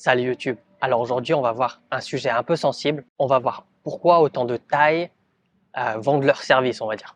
Salut YouTube. Alors aujourd'hui, on va voir un sujet un peu sensible. On va voir pourquoi autant de tailles vendent leurs services, on va dire.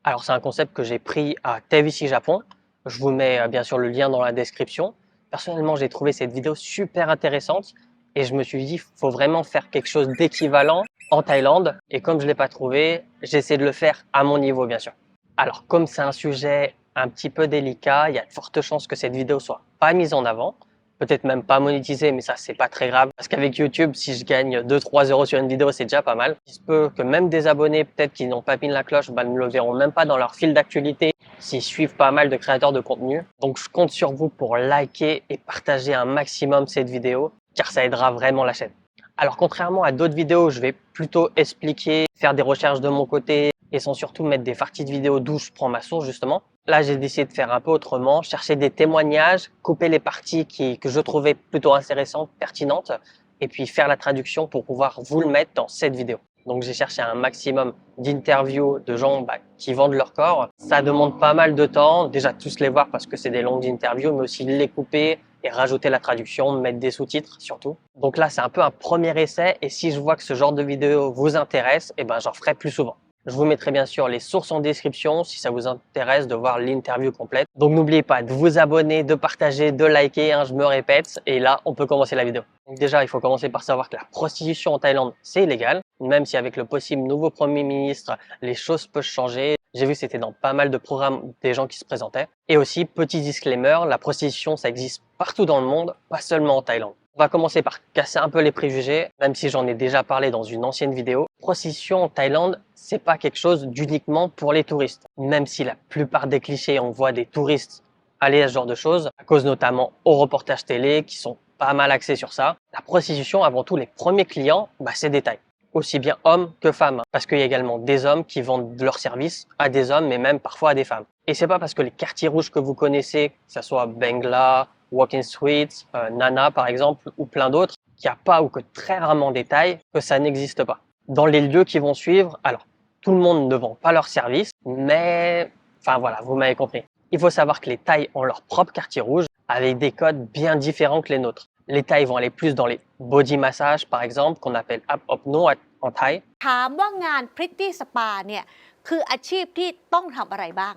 Alors c'est un concept que j'ai pris à TVC Japon. Je vous mets bien sûr le lien dans la description. Personnellement, j'ai trouvé cette vidéo super intéressante et je me suis dit, faut vraiment faire quelque chose d'équivalent en Thaïlande. Et comme je l'ai pas trouvé, j'essaie de le faire à mon niveau, bien sûr. Alors comme c'est un sujet un petit peu délicat, il y a de fortes chances que cette vidéo soit pas mise en avant. Peut-être même pas monétisé, mais ça, c'est pas très grave. Parce qu'avec YouTube, si je gagne 2-3 euros sur une vidéo, c'est déjà pas mal. Il se peut que même des abonnés, peut-être qui n'ont pas mis la cloche, ne le verront même pas dans leur fil d'actualité s'ils suivent pas mal de créateurs de contenu. Donc, je compte sur vous pour liker et partager un maximum cette vidéo, car ça aidera vraiment la chaîne. Alors, contrairement à d'autres vidéos, je vais plutôt expliquer, faire des recherches de mon côté et sans surtout mettre des parties de vidéos d'où je prends ma source, justement. Là, j'ai décidé de faire un peu autrement, chercher des témoignages, couper les parties que je trouvais plutôt intéressantes, pertinentes, et puis faire la traduction pour pouvoir vous le mettre dans cette vidéo. Donc, j'ai cherché un maximum d'interviews de gens qui vendent leur corps. Ça demande pas mal de temps, déjà tous les voir parce que c'est des longues interviews, mais aussi les couper et rajouter la traduction, mettre des sous-titres surtout. Donc là, c'est un peu un premier essai, et si je vois que ce genre de vidéo vous intéresse, j'en ferai plus souvent. Je vous mettrai bien sûr les sources en description si ça vous intéresse de voir l'interview complète. Donc n'oubliez pas de vous abonner, de partager, de liker, je me répète. Et là, on peut commencer la vidéo. Donc déjà, il faut commencer par savoir que la prostitution en Thaïlande, c'est illégal. Même si avec le possible nouveau Premier ministre, les choses peuvent changer. J'ai vu que c'était dans pas mal de programmes des gens qui se présentaient. Et aussi, petit disclaimer, la prostitution, ça existe partout dans le monde, pas seulement en Thaïlande. On va commencer par casser un peu les préjugés, même si j'en ai déjà parlé dans une ancienne vidéo. Prostitution en Thaïlande, c'est pas quelque chose d'uniquement pour les touristes. Même si la plupart des clichés, on voit des touristes aller à ce genre de choses, à cause notamment aux reportages télé qui sont pas mal axés sur ça. La prostitution, avant tout, les premiers clients, c'est des Thaïs. Aussi bien hommes que femmes. Parce qu'il y a également des hommes qui vendent leurs services à des hommes, mais même parfois à des femmes. Et c'est pas parce que les quartiers rouges que vous connaissez, que ce soit Bangla, Walking Street, Nana par exemple, ou plein d'autres, qu'il n'y a pas ou que très rarement des Thaïs, que ça n'existe pas. Dans les lieux qui vont suivre, alors, tout le monde ne vend pas leurs services, mais, enfin voilà, vous m'avez compris. Il faut savoir que les Thaïs ont leur propre quartier rouge, avec des codes bien différents que les nôtres. Les Thaïs vont aller plus dans les body massages, par exemple, qu'on appelle Up Up No en Thaï. ถามว่างาน Pretty Spa เนี่ยคืออาชีพที่ต้องทำอะไรบ้าง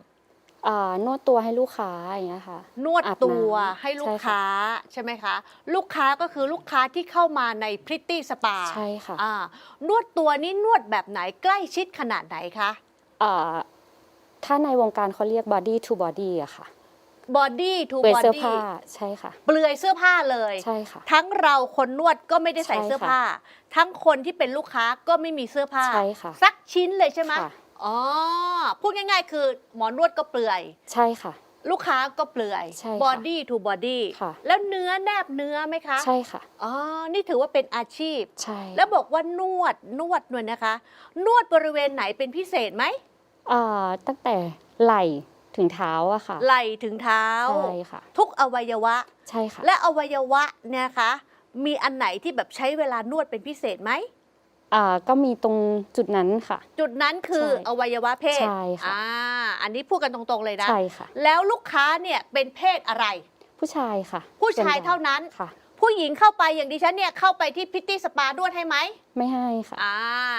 นวดตัวให้ลูกค้าอย่างเงี้ยค่ะนวดตัวให้ลูกค้าใช่ไหมคะลูกค้าก็คือลูกค้าที่เข้ามาใน Pretty Spa ใช่ค่ะนวดตัวนี้นวดแบบไหนใกล้ชิดขนาดไหนคะถ้าในวงการเขาเรียก body to body อะค่ะ body to เปลือย body เสื้อผ้าใช่ค่ะเปลือยเสื้อผ้าเลยใช่ค่ะทั้งเราคนนวดก็ไม่ได้ใส่เสื้อผ้าทั้งคนที่เป็นลูกค้าก็ไม่มีเสื้อผ้าใช่ค่ะสักชิ้นเลยใช่ไหมพูดง่ายๆคือหมอนวดก็เปลือยใช่ค่ะลูกค้าก็เปลือย body to body แล้วเนื้อแนบเนื้อไหมคะใช่ค่ะนี่ถือว่าเป็นอาชีพใช่แล้วบอกว่านวดด้วยนะคะนวดบริเวณไหนเป็นพิเศษไหมตั้งแต่ไหล่ถึงเท้าอะค่ะไหล่ถึงเท้าใช่ค่ะทุกอวัยวะใช่ค่ะและอวัยวะเนี่ยคะมีอันไหนที่แบบใช้เวลานวดเป็นพิเศษไหมก็มีตรงจุดนั้นค่ะจุดนั้นคืออวัยวะเพศใช่ค่ะอันนี้พูดกันตรงๆเลยนะใช่ค่ะแล้วลูกค้าเนี่ยเป็นเพศอะไรผู้ชายค่ะผู้ชายเท่านั้นค่ะผู้หญิงเข้าไปอย่างดิฉันเนี่ยเข้าไปที่พิตตี้สปานวดให้ไหมไม่ให้ค่ะ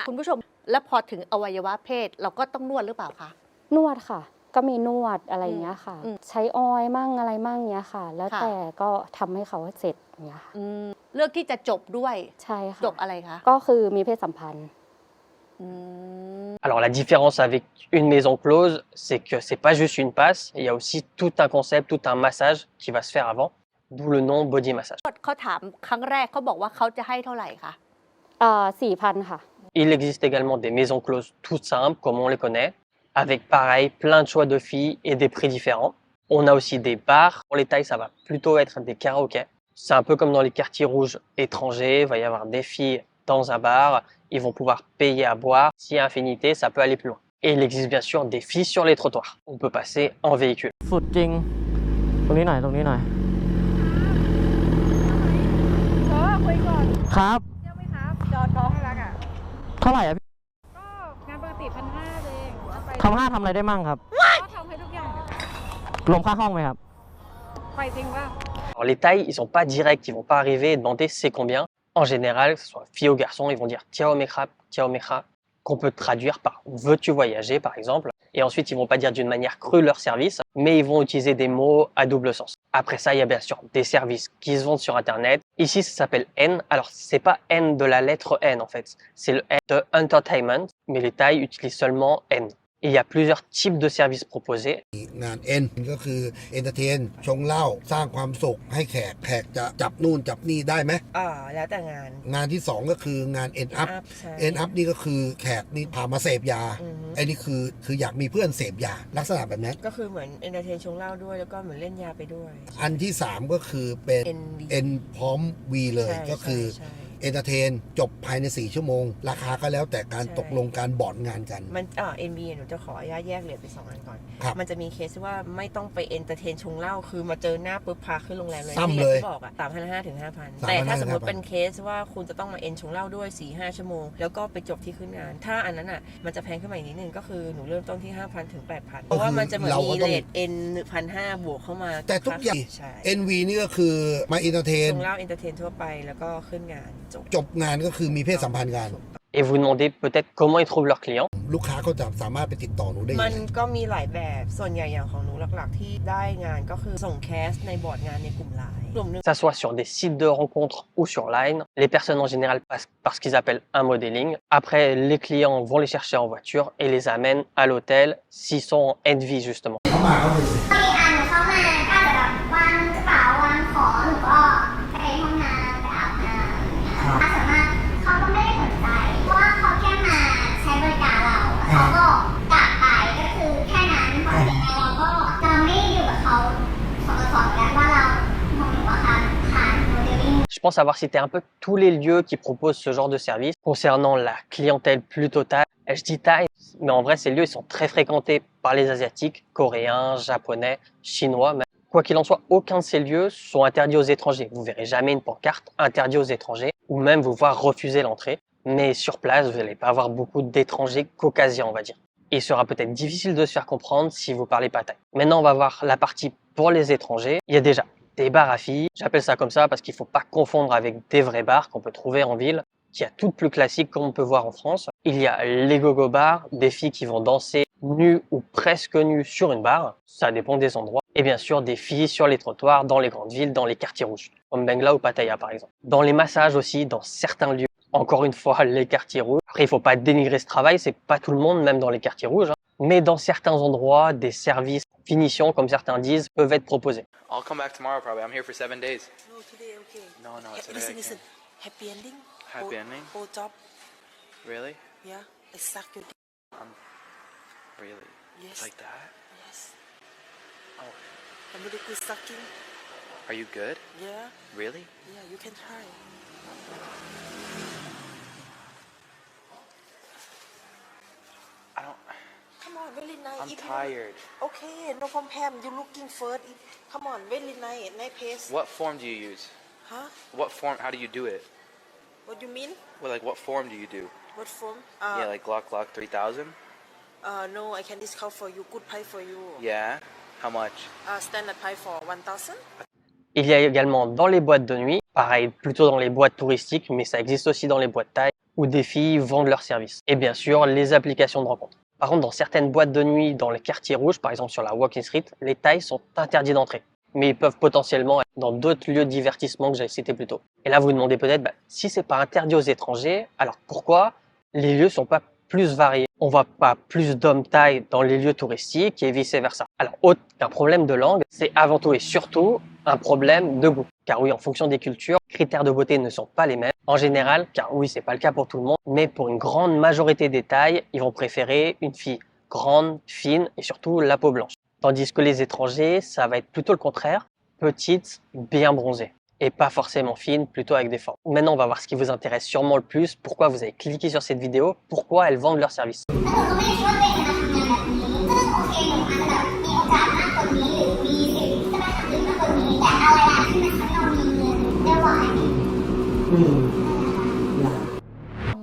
คุณผู้ชมแล้วพอถึงอวัยวะเพศเราก็ต้องนวดหรือเปล่าคะนวดค่ะก็มีนวดอะไรอย่างเงี้ยค่ะใช้ออยมั่งอะไรมั่งเงี้ยค่ะแล้วแต่ก็ทำให้เขาเสร็จอย่างเงี้ยค่ะเลือกที่จะจบด้วยใช่ค่ะจบอะไรคะก็คือมีเพศสัมพันธ์Alors la différence avec une maison close, c'est que c'est pas juste une passe, il y a aussi tout un concept, tout un massage qui va se faire avant, d'où le nom body massage. เขาถามครั้งแรกเขาบอกว่าเขาจะให้เท่าไหร่คะ4,000 ค่ะ Il existe également des maisons closes toutes simples comme on les connaît, avec pareil plein de choix de filles et des prix différents. On a aussi des bars. Pour les Thaïs, ça va plutôt être des karaokés. C'est un peu comme dans les quartiers rouges étrangers, il va y avoir des filles dans un bar, ils vont pouvoir payer à boire. S'il y a infinité, ça peut aller plus loin. Et il existe bien sûr des filles sur les trottoirs. On peut passer en véhicule. สุดจริงตรงนี้หน่อยคุยก่อนครับเที่ยวไหมครับจอดท้องให้รักอ่ะเท่าไหร่อ่ะพี่ก็งานปกติ1,500เองทำอะไรได้มั่งครับก็ทำให้ทุกอย่างรวมค่าห้องไหมครับไปจริงป่ะ Alors les tailles, ils sont pas directs, ils vont pas arriver et demander c'est combien. En général, que ce soit fille ou garçon, ils vont dire Tiao Mekha, qu'on peut traduire par veux-tu voyager par exemple. Et ensuite, ils vont pas dire d'une manière crue leur service, mais ils vont utiliser des mots à double sens. Après ça, il y a bien sûr des services qui se vendent sur Internet. Ici, ça s'appelle N. Alors, c'est pas N de la lettre N en fait, c'est le N de entertainment, mais les tailles utilisent seulement N. Il y a plusieurs types de services proposés. งาน N ก็คือ entertain ชงเหล้าสร้างความสุขให้แขกจะจับนู่นจับนี่ได้ไหม แล้วแต่งาน งานที่2ก็คืองาน end up ใช่ end up นี่ก็คือแขกนี่พามาเสพยาไอ้นี่คืออยากมีเพื่อนเสพยาลักษณะแบบนั้น ก็คือเหมือนเอนเตอร์เทนชงเหล้าด้วยแล้วก็เหมือนเล่นยาไปด้วย อันที่3ก็คือเป็น N พร้อม V เลยก็คือเอนเตอร์เทนจบภายใน4ชั่วโมงราคาก็แล้วแต่การตกลงการบอร์ดงานกันมันNB หนูจะขออนุญาตแยกเหรียญไป2อันก่อน มันจะมีเคสที่ว่าไม่ต้องไปเอนเตอร์เทนชงเหล้าคือมาเจอหน้าปุ๊บพาขึ้นโรงแรมเลยที่อย่างที่บอก3,500 ถึง 5,000 แต่ถ้าสมมติเป็นเคสว่าคุณจะต้องมาเอนชงเหล้าด้วย 4-5 ชั่วโมงแล้วก็ไปจบที่ขึ้นงานถ้าอันนั้นอ่ะมันจะแพงขึ้นมาอีกนิดนึงก็คือหนูเริ่มต้นที่ 5,000 ถึง 8,000 เพราะว่ามันจะเหมือนมีเรท N 1,500 บวกเข้เข้ามาแต่ทุกอย่าง NV นี่ก็คือมาเอนเตอร์เทนชงเหล้าเอนเตอร์เทนทั่วไปแล้วก็ขึ้นงานจบงานก็คือมีเพศสัมพันธ์กัน Et vous demandez peut-être comment ils trouvent leurs clients. ลูกค้าเขาจะสามารถไปติดต่อหนูได้มันก็มีหลายแบบส่วนใหญ่อย่างของหนูหลักๆที่ได้งานก็คือส่งแคสในบอร์ดงานในกลุ่มไลน์กลุ่มนึง Que ça soit sur des sites de rencontres ou sur Line, les personnes en général passent par ce qu'ils appellent un modeling. Après, les clients vont les chercher en voiture et les amènent à l'hôtel s'ils sont en NV justement. เขามาเขาเลยJe pense avoir cité un peu tous les lieux qui proposent ce genre de service. Concernant la clientèle plutôt thaï, je dis thaï, mais en vrai ces lieux ils sont très fréquentés par les asiatiques, coréens, japonais, chinois. Mais quoi qu'il en soit, aucun de ces lieux sont interdits aux étrangers. Vous verrez jamais une pancarte interdit aux étrangers ou même vous voir refuser l'entrée. Mais sur place, vous n'allez pas avoir beaucoup d'étrangers caucasiens, on va dire. Il sera peut-être difficile de se faire comprendre si vous parlez pas thaï. Maintenant, on va voir la partie pour les étrangers. Il y a déjà des bars à filles. J'appelle ça comme ça parce qu'il faut pas confondre avec des vrais bars qu'on peut trouver en ville, qui a toutes plus classiques comme on peut voir en France. Il y a les go-go bars, des filles qui vont danser nues ou presque nues sur une barre. Ça dépend des endroits. Et bien sûr, des filles sur les trottoirs, dans les grandes villes, dans les quartiers rouges, comme Bengla ou Pattaya par exemple. Dans les massages aussi, dans certains lieux. Encore une fois, les quartiers rouges. Après, il faut pas dénigrer ce travail, c'est pas tout le monde, même dans les quartiers rouges. Mais dans certains endroits, des services finition, comme certains disent, peuvent être proposés. I'll come back tomorrow probably. I'm here for 7 days. No, today okay. No, today listen. Happy ending. Happy ending? Whole job. Really? Yeah. It's suck your dick. Really? Yes. It's like that? Yes. Oh. I'm really good sucking. Are you good? Yeah. Really? Yeah, you can try. I don't... Come on, very nice. I'm tired. Okay, no problem. You looking first. Come on, very nice. Nice pace. What form do you use? Huh? What form? How do you do it? What do you mean? Well, like what form do you do? What form? Yeah, like Glock 3000? No, I can discount for you. Good price for you. Yeah? How much? Standard price for 1,000. Il y a également dans les boîtes de nuit, pareil, plutôt dans les boîtes touristiques, mais ça existe aussi dans les boîtes thaï, où des filles vendent leurs services. Et bien sûr, les applications de rencontre. Par contre, dans certaines boîtes de nuit, dans les quartiers rouges, par exemple sur la Walking Street, les Thaïs sont interdits d'entrée. Mais ils peuvent potentiellement être dans d'autres lieux de divertissement que j'ai cités plus tôt. Et là, vous vous demandez peut-être, si c'est pas interdit aux étrangers, alors pourquoi les lieux sont pas plus variés? On voit pas plus d'hommes thaïs dans les lieux touristiques et vice versa. Alors, autre qu'un problème de langue, c'est avant tout et surtout un problème de goût. Car oui, en fonction des cultures, les critères de beauté ne sont pas les mêmes. En général, car oui, c'est pas le cas pour tout le monde, mais pour une grande majorité des Thaïs, ils vont préférer une fille grande, fine et surtout la peau blanche. Tandis que les étrangers, ça va être plutôt le contraire, petite, bien bronzée. Et pas forcément fine, plutôt avec des formes. Maintenant, on va voir ce qui vous intéresse sûrement le plus, pourquoi vous avez cliqué sur cette vidéo, pourquoi elles vendent leurs services.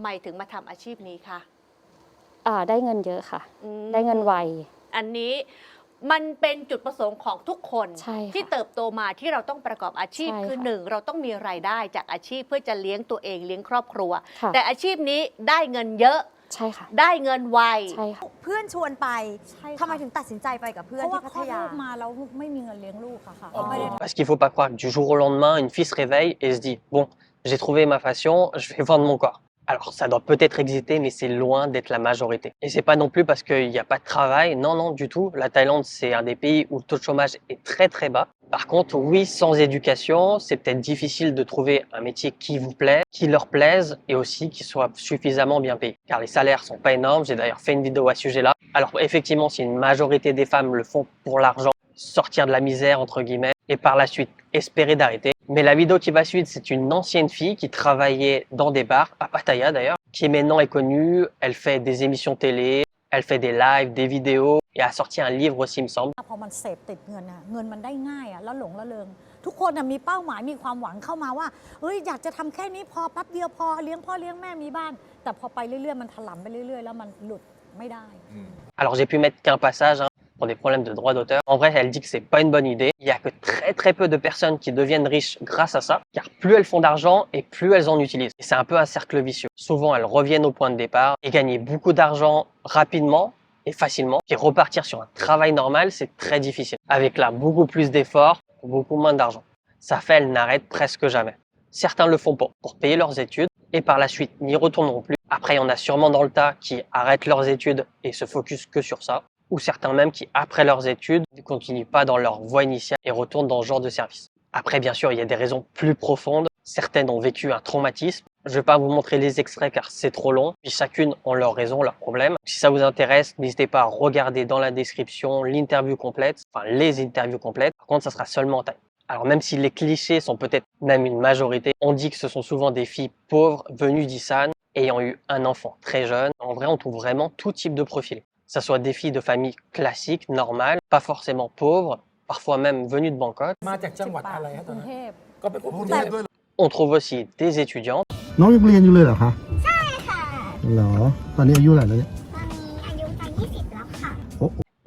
Mày ถึงมาทำอาชีพนี้คะ ได้เงินเยอะค่ะ ได้เงินไว อันนี้ มันเป็นจุดประสงค์ของทุกคน ใช่ค่ะ ที่เติบโตมาที่เราต้องประกอบอาชีพ ใช่ คือ ค่ะ หนึ่งเราต้องมีรายได้จากอาชีพเพื่อจะเลี้ยงตัวเองเลี้ยงครอบครัว ค่ะ แต่อาชีพนี้ได้เงินเยอะ ใช่ค่ะ ได้เงินไว ใช่ค่ะ เพื่อนชวนไป ใช่ค่ะ ทำไมถึงตัดสินใจไปกับเพื่อน เพราะว่า ที่พั คลอ ท ด ยา ลูกมาแล้วไม่มีเงินเลี้ยงลูกอะค่ะ อ๋อ ไม่ได้ Parce qu'il faut pas croire que du jour au lendemain, une fille se réveille et se dit bon, j'ai trouvé ma passion, je vais vendre mon corps. Alors ça doit peut-être exister, mais c'est loin d'être la majorité. Et c'est pas non plus parce qu'il n'y a pas de travail, non, non, du tout. La Thaïlande, c'est un des pays où le taux de chômage est très très bas. Par contre, oui, sans éducation, c'est peut-être difficile de trouver un métier qui vous plaît, qui leur plaise et aussi qui soit suffisamment bien payé. Car les salaires sont pas énormes. J'ai d'ailleurs fait une vidéo à ce sujet-là. Alors effectivement, si une majorité des femmes le font pour l'argent, sortir de la misère entre guillemets, et par la suite espérer d'arrêter. Mais la vidéo qui va suivre, c'est une ancienne fille qui travaillait dans des bars, à Pattaya d'ailleurs, qui maintenant est connue. Elle fait des émissions télé, elle fait des lives, des vidéos et a sorti un livre aussi, il me semble. พอมันเสพติดเงินอะเงินมันได้ง่ายอะแล้วหลงละเริงทุกคนอะมีเป้าหมายมีความหวังเข้ามาว่าเฮ้ยอยากจะทำแค่นี้พอแป๊บเดียวพอเลี้ยงพ่อเลี้ยงแม่มีบ้านแต่พอไปเรื่อยๆมันถลำไปเรื่อยๆแล้วมันหลุดไม่ได้ Alors j'ai pu mettre qu'un passage pour des problèmes de droit d'auteur. En vrai, elle dit que c'est pas une bonne idée. Il y a que très très peu de personnes qui deviennent riches grâce à ça, car plus elles font d'argent et plus elles en utilisent. Et c'est un peu un cercle vicieux. Souvent, elles reviennent au point de départ et gagner beaucoup d'argent rapidement et facilement, et repartir sur un travail normal, c'est très difficile. Avec là beaucoup plus d'efforts, beaucoup moins d'argent. Ça fait, elles n'arrêtent presque jamais. Certains le font pour payer leurs études et par la suite n'y retourneront plus. Après, il y en a sûrement dans le tas qui arrêtent leurs études et se focus que sur ça. Ou certains même qui, après leurs études, ne continuent pas dans leur voie initiale et retournent dans ce genre de service. Après, bien sûr, il y a des raisons plus profondes. Certaines ont vécu un traumatisme. Je vais pas vous montrer les extraits car c'est trop long. Puis chacune ont leurs raisons, leurs problèmes. Si ça vous intéresse, n'hésitez pas à regarder dans la description l'interview complète, enfin les interviews complètes. Par contre, ça sera seulement en thaï. Alors même si les clichés sont peut-être même une majorité, on dit que ce sont souvent des filles pauvres venues d'Isan, ayant eu un enfant très jeune. En vrai, on trouve vraiment tout type de profil. Que ce soit des filles de famille classiques, normales, pas forcément pauvres, parfois même venues de Bangkok. มาจากจังหวัดอะไรฮะ ก ตอ รุ น ง นั้น เทพ ก็เป็นคนกรุงเทพด้วย On trouve aussi des étudiantes. น้องยังเรียนอยู่เลยเหรอคะใช่ค่ะเหรอตอนนี้อายุเท่าไหร่แล้วเนี่ย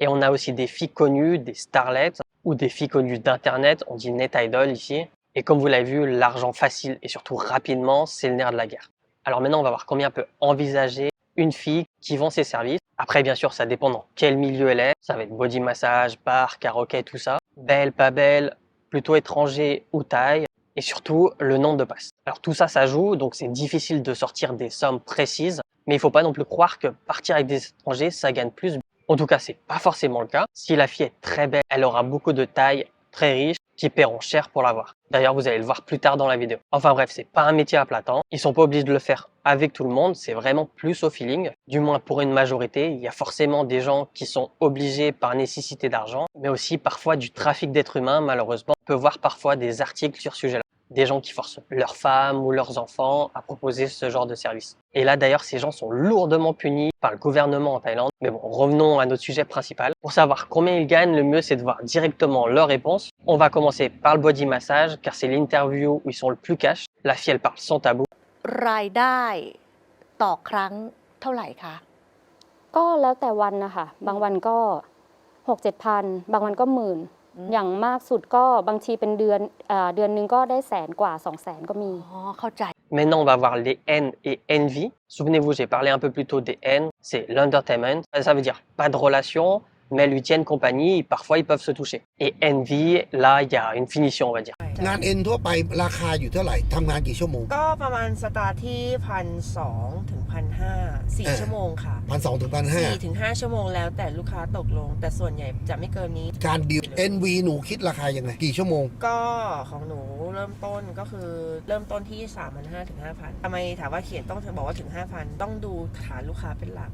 Et on a aussi des filles connues, des starlets, ou des filles connues d'internet, on dit net idol ici. Et comme vous l'avez vu, l'argent facile et surtout rapidement, c'est le nerf de la guerre. Alors maintenant, on va voir combien peut envisager une fille qui vend ses services. Après, bien sûr, ça dépend dans quel milieu elle est. Ça va être body massage, bar, karaoké, tout ça. Belle, pas belle, plutôt étranger ou thaï. Et surtout, le nombre de passes. Alors tout ça, ça joue, donc c'est difficile de sortir des sommes précises. Mais il faut pas non plus croire que partir avec des étrangers, ça gagne plus. En tout cas, c'est pas forcément le cas. Si la fille est très belle, elle aura beaucoup de tailles très riches qui paieront cher pour l'avoir. D'ailleurs, vous allez le voir plus tard dans la vidéo. Enfin bref, c'est pas un métier à plein temps. Ils sont pas obligés de le faire avec tout le monde. C'est vraiment plus au feeling. Du moins pour une majorité, il y a forcément des gens qui sont obligés par nécessité d'argent, mais aussi parfois du trafic d'êtres humains. Malheureusement, on peut voir parfois des articles sur ce sujet-là. Des gens qui forcent leurs femmes ou leurs enfants à proposer ce genre de service. Et là d'ailleurs, ces gens sont lourdement punis par le gouvernement en Thaïlande. Mais bon, revenons à notre sujet principal. Pour savoir combien ils gagnent, le mieux c'est de voir directement leurs réponses. On va commencer par le body massage, car c'est l'interview où ils sont le plus cash. La fille, elle parle sans tabou. รายได้ต่อครั้งเท่าไหร่คะ ก็แล้วแต่วันนะคะบางวันก็6-7 พันบางวันก็10,000อย่างมากสุดก็บางทีเป็นเดือนเดือนนึงก็ได้100,000 กว่า 200,000 ก็มี อ๋อเข้าใจ Maintenant, on va voir les N et envy. Souvenez-vous, j'ai parlé un peu plus tôt des N. C'est l'entertainment. Ça veut dire pas de relation, mais elles lui tiennent compagnie. Et parfois, ils peuvent se toucher. Et envy, là, il y a une finition, on va dire. งานเอ็นทั่วไปราคาอยู่เท่าไหร่ทำงานกี่ชั่วโมง ก็ประมาณสตาร์ทที่1,200 ถึง 1,500 4 ชั่วโมงค่ะ 1,200 ถึง 4 ถึง 5 ชั่วโมงแล้วแต่ลูกค้าตกลง แต่ส่วนใหญ่จะไม่เกินนี้ 1,500การดีล NV หนูคิดราคายังไงกี่ชั่วโมง ก็ของหนูเริ่มต้นก็คือเริ่มต้นที่ 3,500 ถึง 5,000 ทำไมถามว่าเขียนต้องบอกว่าถึง 5,000 ต้องดูฐานลูกค้าเป็นหลัก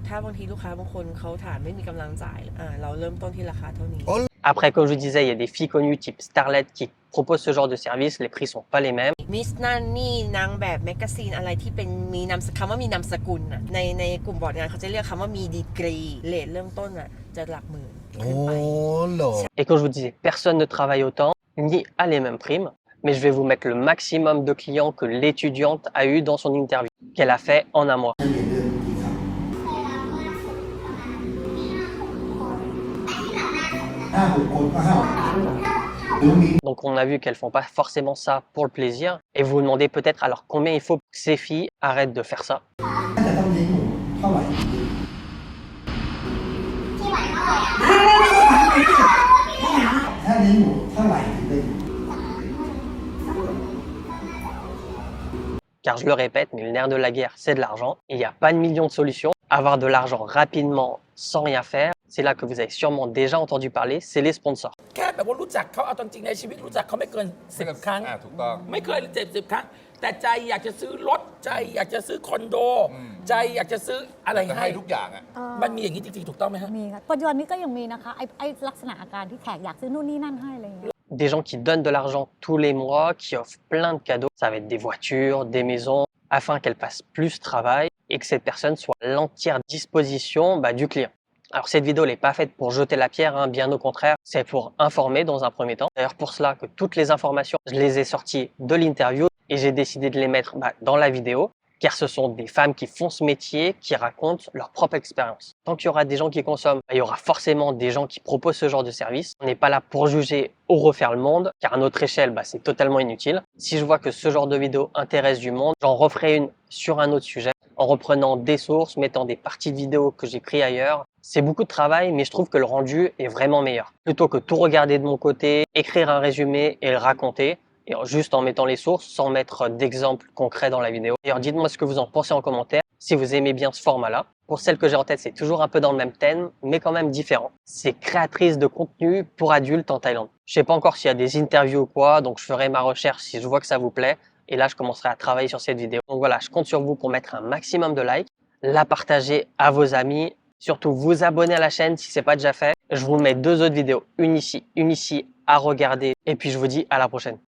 ถ้าบางทีลูกค้าบางคนเขาฐานไม่มีกำลังจ่ายเราเริ่มต้นที่ราคาเท่านี้ Après, comme je vous disais, il y a des filles connues type Starlet qui proposent ce genre de service. Les prix sont pas les mêmes. มิสนั่นนี่นางแบบแมกกาซีนอะไรที่เป็นมีคำว่ามีนามสกุลในกลุ่มบอร์ดงานเขาจะเรียกคำว่ามีดีกรีเรทเริ่มต้นจะหลักหมื่น โอ้ ขึ้นไป เหรอ Et comme je vous disais, personne ne travaille autant, ni a les mêmes primes. Mais je vais vous mettre le maximum de clients que l'étudiante a eu dans son interview, qu'elle a fait en un mois. เรียนเดือนกี่ครั้ง Donc on a vu qu'elles font pas forcément ça pour le plaisir. Et vous vous demandez peut-être alors combien il faut que ces filles arrêtent de faire ça. Car je le répète, mais le nerf de la guerre, c'est de l'argent. Il n'y a pas de million de solutions. Avoir de l'argent rapidement, sans rien faire, c'est là que vous avez sûrement déjà entendu parler, c'est les sponsors. แค่แบบว่ารู้จักเขาเอาตอนจริงในชีวิตรู้จักเขาไม่เกิน10 ครั้ง ถูกต้อง ไม่เคย10 ครั้ง แต่ใจอยากจะซื้อรถใจอยากจะซื้อคอนโด ใจอยากจะซื้ออะไร จะ ให้ ให้ทุกอย่างอ่ะ มันมีอย่างนี้จริงๆถูกต้องไหมฮะ มีค่ะปัจจุบันนี้ก็ยังมีนะคะไอ้ลักษณะอาการที่แขกอยากซื้อนู่นนี่นั่นให้อะไรอย่างเงี้ย Des gens qui donnent de l'argent tous les mois, qui offrent plein de cadeaux. Ça va être des voitures, des maisons, afin qu'elles fassent plus de travail et que cette personne soit à l'entière disposition du client. Alors cette vidéo n'est pas faite pour jeter la pierre, hein, bien au contraire, c'est pour informer dans un premier temps. D'ailleurs pour cela que toutes les informations, je les ai sorties de l'interview et j'ai décidé de les mettre dans la vidéo, car ce sont des femmes qui font ce métier, qui racontent leur propre expérience. Tant qu'il y aura des gens qui consomment, il y aura forcément des gens qui proposent ce genre de service. On n'est pas là pour juger ou refaire le monde, car à notre échelle, c'est totalement inutile. Si je vois que ce genre de vidéo intéresse du monde, j'en referai une sur un autre sujet, en reprenant des sources, mettant des parties de vidéos que j'ai pris ailleurs. C'est beaucoup de travail, mais je trouve que le rendu est vraiment meilleur. Plutôt que tout regarder de mon côté, écrire un résumé et le raconter, et juste en mettant les sources, sans mettre d'exemples concrets dans la vidéo. D'ailleurs, dites-moi ce que vous en pensez en commentaire, si vous aimez bien ce format-là. Pour celle que j'ai en tête, c'est toujours un peu dans le même thème, mais quand même différent. C'est créatrice de contenu pour adultes en Thaïlande. Je sais pas encore s'il y a des interviews ou quoi, donc je ferai ma recherche si je vois que ça vous plaît. Et là, je commencerai à travailler sur cette vidéo. Donc voilà, je compte sur vous pour mettre un maximum de likes, la partager à vos amis, surtout vous abonner à la chaîne si c'est pas déjà fait. Je vous mets 2 autres vidéos, une ici à regarder. Et puis je vous dis à la prochaine.